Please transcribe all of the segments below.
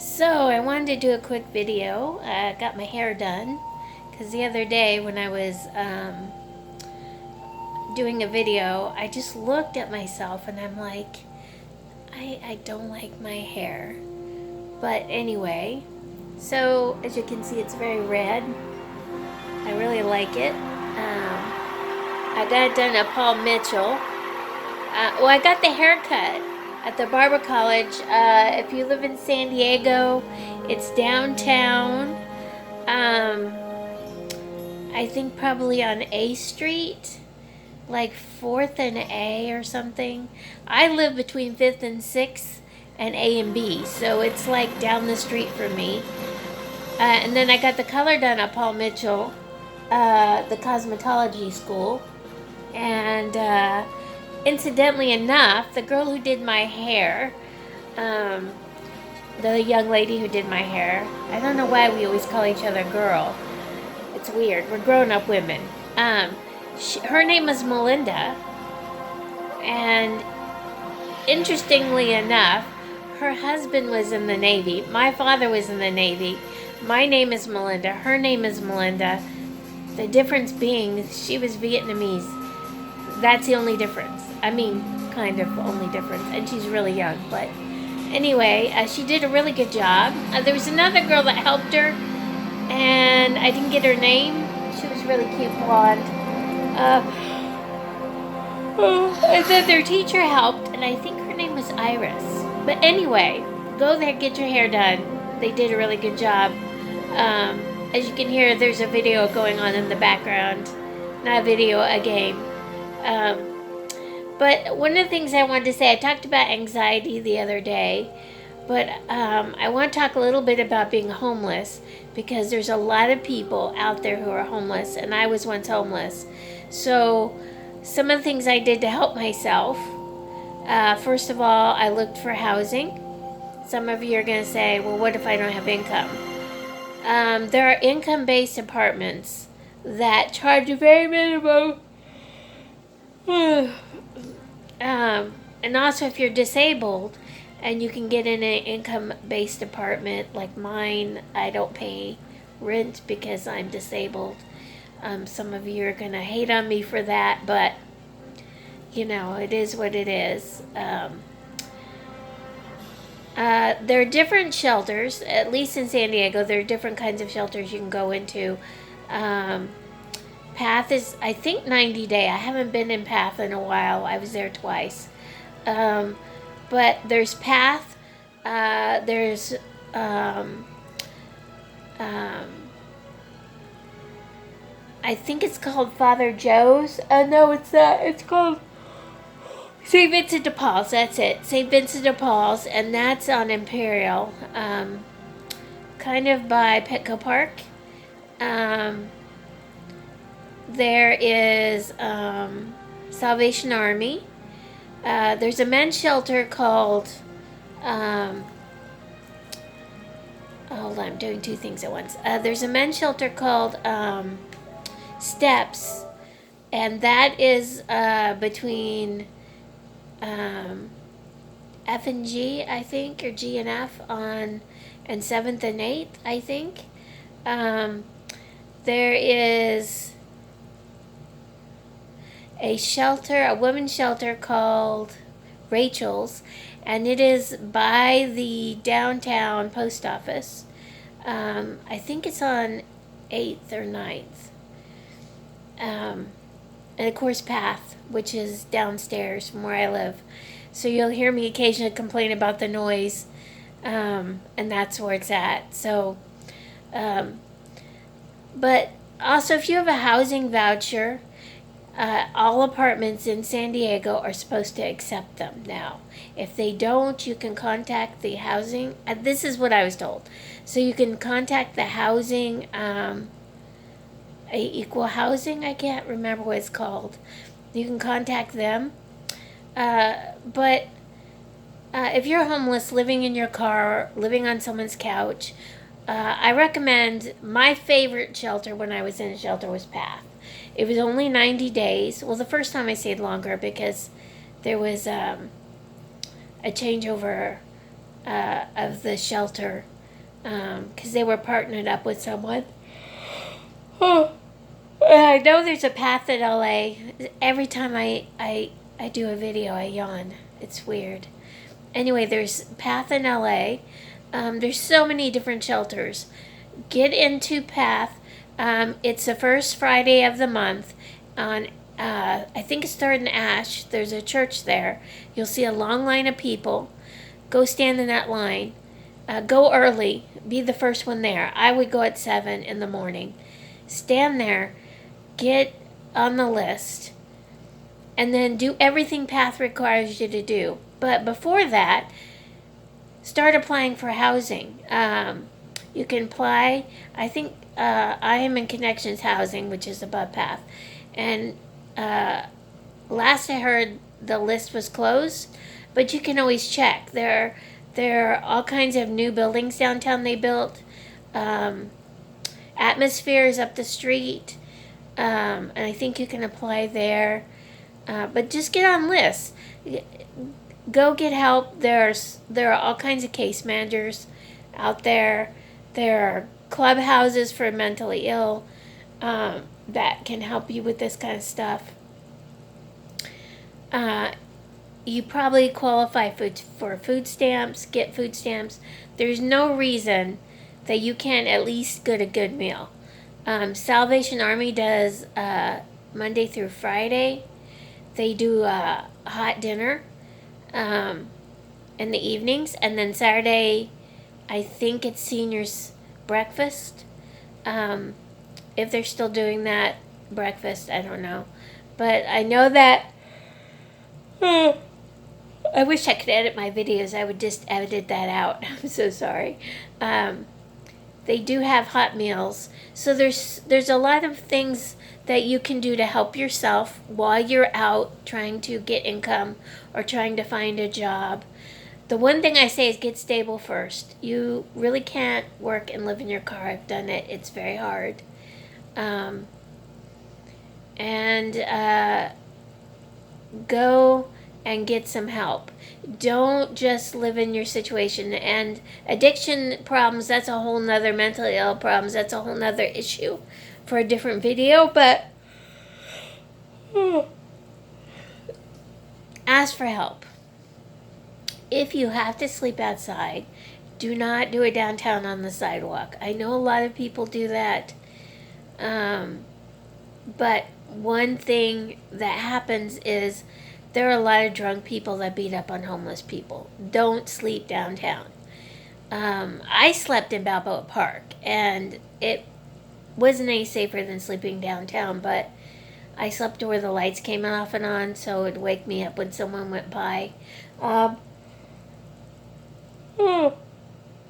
So I wanted to do a quick video. I got my hair done because the other day when I was doing a video, I just looked at myself and I'm like, I don't like my hair. But anyway, so as you can see, it's very red. I really like it. I got it done at Paul Mitchell. I got the haircut at the Barber College. If you live in San Diego, it's downtown. Um, I think probably on A Street, like 4th and A or something. I live between 5th and 6th and A and B, so it's like down the street from me. And then I got the color done at Paul Mitchell, the cosmetology school. And incidentally enough, the girl who did my hair, um, the young lady who did my hair, I don't know why we always call each other girl. It's weird. We're grown-up women. Her name is Melinda, and interestingly enough, her husband was in the Navy. My father was in the Navy. My name is Melinda. Her name is Melinda. The difference being she was Vietnamese. That's the only difference. I mean, kind of only difference. And she's really young, but anyway, she did a really good job. There was another girl that helped her, and I didn't get her name. She was really cute, blonde. And then their teacher helped, and I think her name was Iris. But anyway, go there, get your hair done. They did a really good job. As you can hear, there's a video going on in the background. Not a video, a game. But one of the things I wanted to say, I talked about anxiety the other day, but I want to talk a little bit about being homeless, because there's a lot of people out there who are homeless, and I was once homeless. So some of the things I did to help myself, first of all, I looked for housing. Some of you are going to say, well, what if I don't have income? There are income-based apartments that charge a very minimum. And also if you're disabled and you can get in an income-based apartment like mine, I don't pay rent because I'm disabled. Some of you are going to hate on me for that, but you know, it is what it is. There are different shelters, at least in San Diego, there are different kinds of shelters you can go into. Path is, I think, 90 day. I haven't been in Path in a while. I was there twice. But there's Path. There's I think it's called Father Joe's. No, it's not. It's called St. Vincent de Paul's. That's it. St. Vincent de Paul's, and that's on Imperial, kind of by Petco Park. There is Salvation Army. There's a men's shelter called, hold on, I'm doing two things at once. There's a men's shelter called Steps, and that is between F and G, I think, or G and F and 7th and 8th, I think. There is a shelter, a women's shelter called Rachel's, and it is by the downtown post office. I think it's on 8th or 9th. And of course Path, which is downstairs from where I live. So you'll hear me occasionally complain about the noise, and that's where it's at. So, but also if you have a housing voucher, all apartments in San Diego are supposed to accept them now. If they don't, you can contact the housing. This is what I was told. So you can contact the housing, equal housing. I can't remember what it's called. You can contact them. But if you're homeless, living in your car, living on someone's couch, I recommend, my favorite shelter when I was in a shelter was Path. It was only 90 days. Well, the first time I stayed longer because there was a changeover of the shelter, because they were partnered up with someone. Oh. I know there's a path in LA. Every time I do a video, I yawn. It's weird. Anyway, there's Path in LA. There's so many different shelters. Get into Path. It's the first Friday of the month on, I think it's 3rd and Ash. There's a church there. You'll see a long line of people. Go stand in that line. Go early. Be the first one there. I would go at 7 in the morning. Stand there. Get on the list. And then do everything Path requires you to do. But before that, start applying for housing. You can apply, I think I am in Connections Housing, which is above Path. And last I heard, the list was closed, but you can always check. There are all kinds of new buildings downtown they built. Atmosphere is up the street, and I think you can apply there. But just get on lists. Go get help. There are all kinds of case managers out there. There are clubhouses for mentally ill that can help you with this kind of stuff. You probably qualify for food stamps. Get food stamps. There's no reason that you can't at least get a good meal. Salvation Army does Monday through Friday. They do a hot dinner in the evenings, and then Saturday, I think it's seniors breakfast. If they're still doing that breakfast, I don't know. But I know that I wish I could edit my videos. I would just edit that out. I'm so sorry. They do have hot meals. So there's a lot of things that you can do to help yourself while you're out trying to get income or trying to find a job. The one thing I say is get stable first. You really can't work and live in your car. I've done it. It's very hard. Go and get some help. Don't just live in your situation. And addiction problems, that's a whole nother, mentally ill problems, that's a whole nother issue for a different video. But ask for help. If you have to sleep outside, do not do it downtown on the sidewalk. I know a lot of people do that. But one thing that happens is there are a lot of drunk people that beat up on homeless people. Don't sleep downtown. I slept in Balboa Park, and it wasn't any safer than sleeping downtown, but I slept where the lights came off and on, so it would wake me up when someone went by.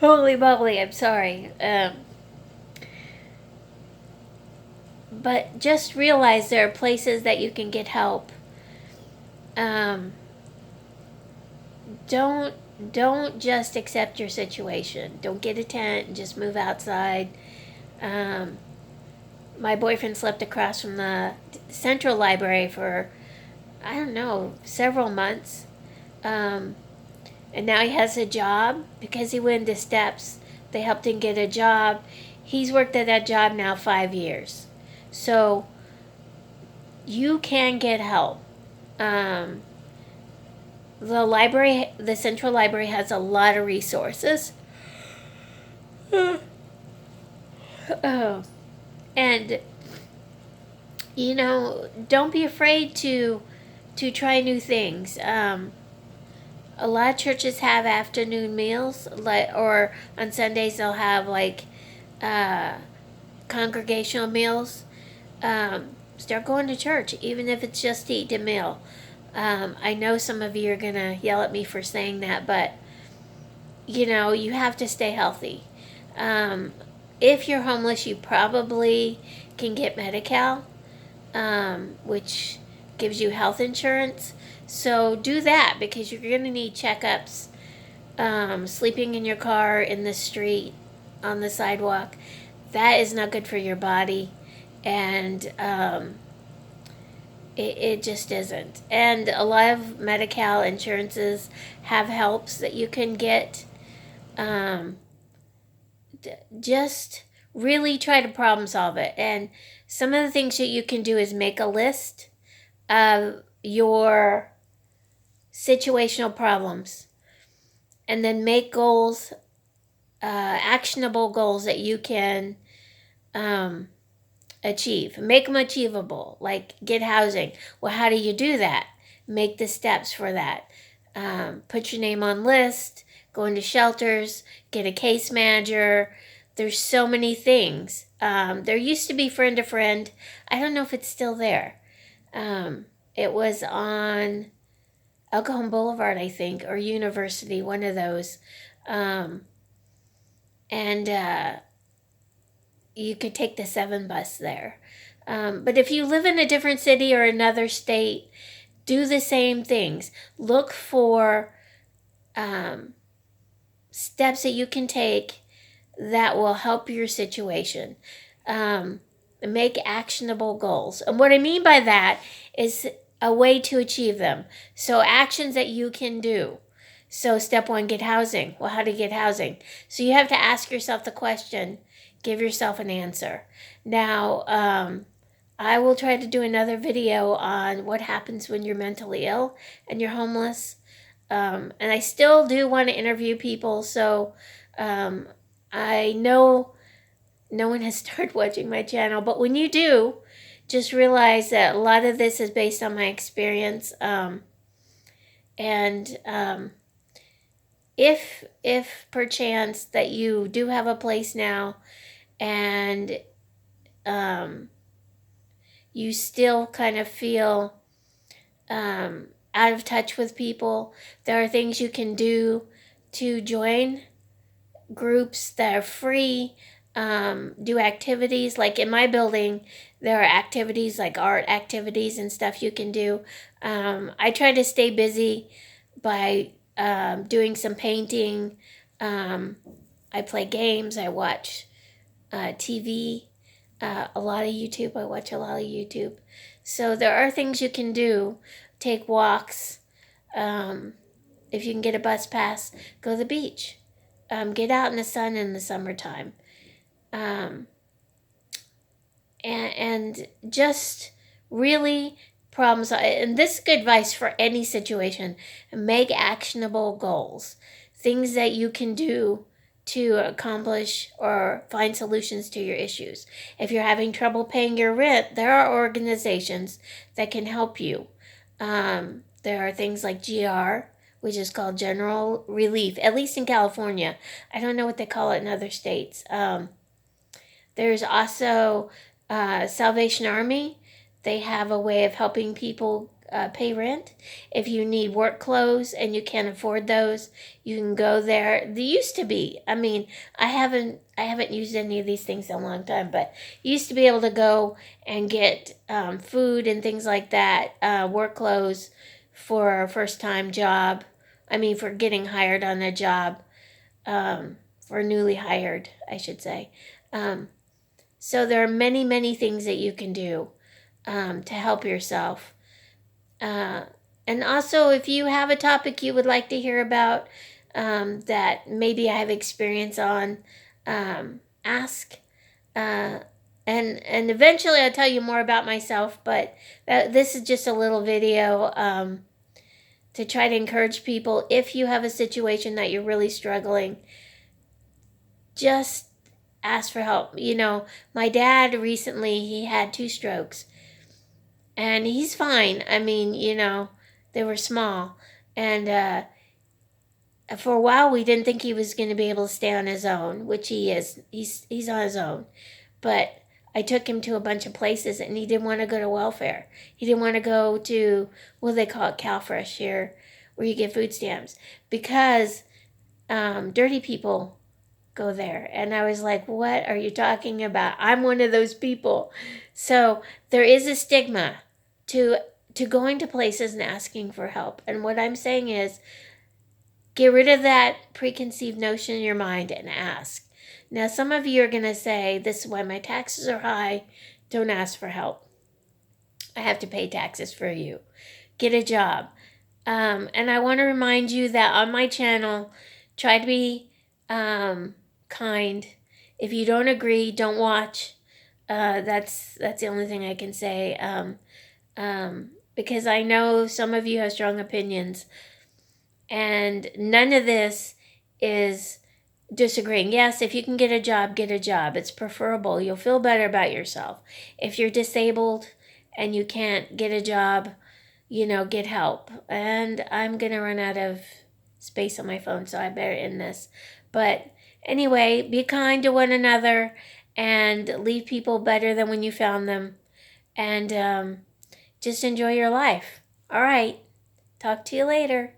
Holy moly, I'm sorry. But just realize there are places that you can get help. Don't just accept your situation. Don't get a tent and just move outside. My boyfriend slept across from the Central Library for, I don't know, several months. And now he has a job because he went into steps. They helped him get a job. He's worked at that job now 5 years. So you can get help. The library, the Central Library, has a lot of resources. And don't be afraid to try new things. A lot of churches have afternoon meals, or on Sundays they'll have congregational meals. Start going to church, even if it's just to eat a meal. I know some of you are going to yell at me for saying that, but, you have to stay healthy. If you're homeless, you probably can get Medi-Cal, which gives you health insurance. So do that, because you're going to need checkups. Sleeping in your car, in the street, on the sidewalk, that is not good for your body. And it just isn't. And a lot of Medi-Cal insurances have helps that you can get um, just really try to problem solve it. And some of the things that you can do is make a list of your situational problems and then make goals, actionable goals that you can achieve. Make them achievable, like get housing. Well, how do you do that? Make the steps for that. Put your name on list, go into shelters, get a case manager. There's so many things. There used to be Friend to Friend. I don't know if it's still there. It was on El Cajon Boulevard, I think, or University, one of those. And you could take the 7 bus there. But if you live in a different city or another state, do the same things. Look for steps that you can take that will help your situation. Make actionable goals. And what I mean by that is a way to achieve them. So actions that you can do. So step 1, get housing. Well, how to get housing? So you have to ask yourself the question, give yourself an answer. Now, I will try to do another video on what happens when you're mentally ill and you're homeless. And I still do want to interview people, so I know no one has started watching my channel, but when you do, just realize that a lot of this is based on my experience. If perchance that you do have a place now and you still kind of feel out of touch with people, there are things you can do to join groups that are free. Do activities. Like in my building, there are activities like art activities and stuff you can do. I try to stay busy by doing some painting. I play games. I watch TV, a lot of YouTube. I watch a lot of YouTube. So there are things you can do. Take walks. If you can get a bus pass, go to the beach. Get out in the sun in the summertime. And just really problems. And this is good advice for any situation. Make actionable goals. Things that you can do to accomplish or find solutions to your issues. If you're having trouble paying your rent, there are organizations that can help you. There are things like GR, which is called General Relief, at least in California. I don't know what they call it in other states. There's also Salvation Army. They have a way of helping people pay rent. If you need work clothes and you can't afford those, you can go there. There used to be. I mean, I haven't used any of these things in a long time, but you used to be able to go and get food and things like that, work clothes for a first-time job. I mean, for getting hired on a job, for newly hired, I should say. So there are many, many things that you can do to help yourself. And also, if you have a topic you would like to hear about that maybe I have experience on, ask. And eventually I'll tell you more about myself, but this is just a little video to try to encourage people. If you have a situation that you're really struggling, just ask for help. You know, my dad recently, he had 2 strokes and he's fine. I mean, you know, they were small, and for a while we didn't think he was going to be able to stay on his own, which he is. He's on his own. But I took him to a bunch of places and he didn't want to go to welfare. He didn't want to go to, what do they call it, CalFresh here, where you get food stamps, because dirty people go there. And I was like, what are you talking about? I'm one of those people. So there is a stigma to going to places and asking for help. And what I'm saying is, get rid of that preconceived notion in your mind and ask. Now, some of you are going to say, this is why my taxes are high. Don't ask for help. I have to pay taxes for you. Get a job. And I want to remind you that on my channel, try to be kind. If you don't agree, don't watch. That's the only thing I can say. Because I know some of you have strong opinions, and none of this is disagreeing. Yes, if you can get a job, get a job. It's preferable. You'll feel better about yourself. If you're disabled and you can't get a job, get help. And I'm going to run out of space on my phone, so I better end this. But anyway, be kind to one another and leave people better than when you found them. And just enjoy your life. All right. Talk to you later.